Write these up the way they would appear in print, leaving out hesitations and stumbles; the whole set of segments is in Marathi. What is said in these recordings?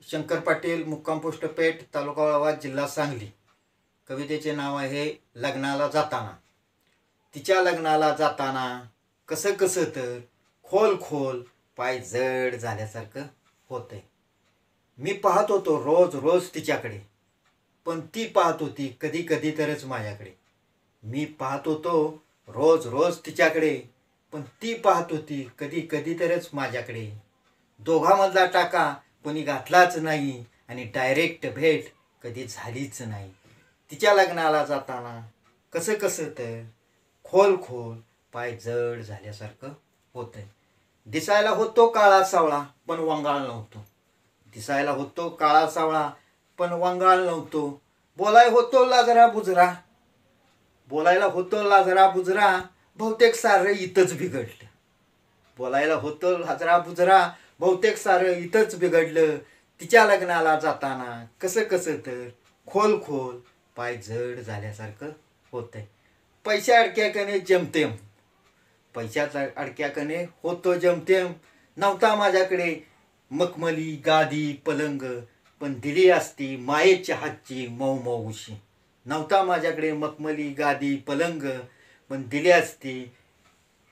शंकर पाटील, मुक्काम पोस्ट पेठ, तालुका वाळवा, जिल्हा सांगली. कवितेचे नाव आहे लग्नाला जाताना. तिच्या लग्नाला जाताना कसं कसं तर खोल खोल पाय जड झाल्यासारखं होतंय. मी पाहत होतो रोज रोज तिच्याकडे, पण ती पाहत होती कधी कधी तरच माझ्याकडे. मी पाहत होतो रोज रोज तिच्याकडे, पण ती पाहत होती कधी कधी तरच माझ्याकडे. दोघांमधला टाका कोणी घातलाच नाही आणि डायरेक्ट भेट कधी झालीच नाही. तिच्या लग्नाला जाताना कसं कसं तर खोल खोल पाय जड झाल्यासारखं होतंय. दिसायला होतो काळा सावळा पण वंगाळ नव्हतो. दिसायला होतो काळा सावळा पण वंगाळ नव्हतो. बोलायला होतो लाजरा बुजरा, बहुतेक सारं इथंच बिघडलं. बोलायला होतो लाजरा बुजरा, बहुतेक सारं इथंच बिघडलं. तिच्या लग्नाला जाताना कसं कसं तर खोल खोल पाय जड झाल्यासारखं होतंय. पैशा अडक्याकने जमतेम, पैशाचा अडक्याकने होतो जमतेम. नव्हता माझ्याकडे मखमली गादी पलंग, पण दिली असती मायेच्या हातची मऊ मऊ उशी. नव्हता माझ्याकडे मखमली गादी पलंग, पण दिली असती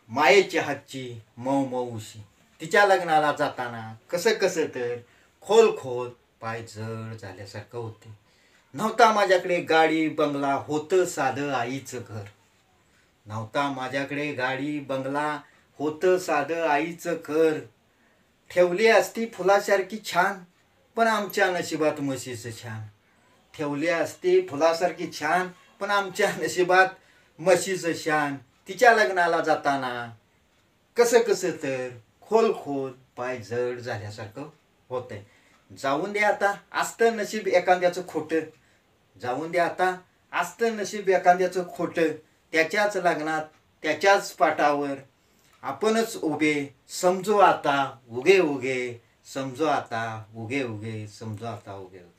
मायेच्या हातची मऊ मऊ उशी. तिच्या लग्नाला जाताना कसं कसं तर खोल खोल पाय जड झाल्यासारखं होते. नव्हता माझ्याकडे गाडी बंगला, होतं साधं आईचं घर. नव्हता माझ्याकडे गाडी बंगला, होतं साधं आईचं घर. ठेवली असती फुलासारखी छान, पण आमच्या नशिबात म्हशीचं छान. ठेवली असती फुलासारखी छान, पण आमच्या नशिबात म्हशीचं शान. तिच्या लग्नाला जाताना कसं कसं तर खोल खोल पाय जड झाल्यासारखं होतंय. जाऊन दे आता असतं नशीब एखाद्याचं खोटं. जाऊन दे आता असतं नशीब एखाद्याचं खोटं. त्याच्याच लग्नात त्याच्याच पाटावर आपणच उभे समजू आता उगे उगे. समजू आता उगे उगे. समजू आता उगे उगे.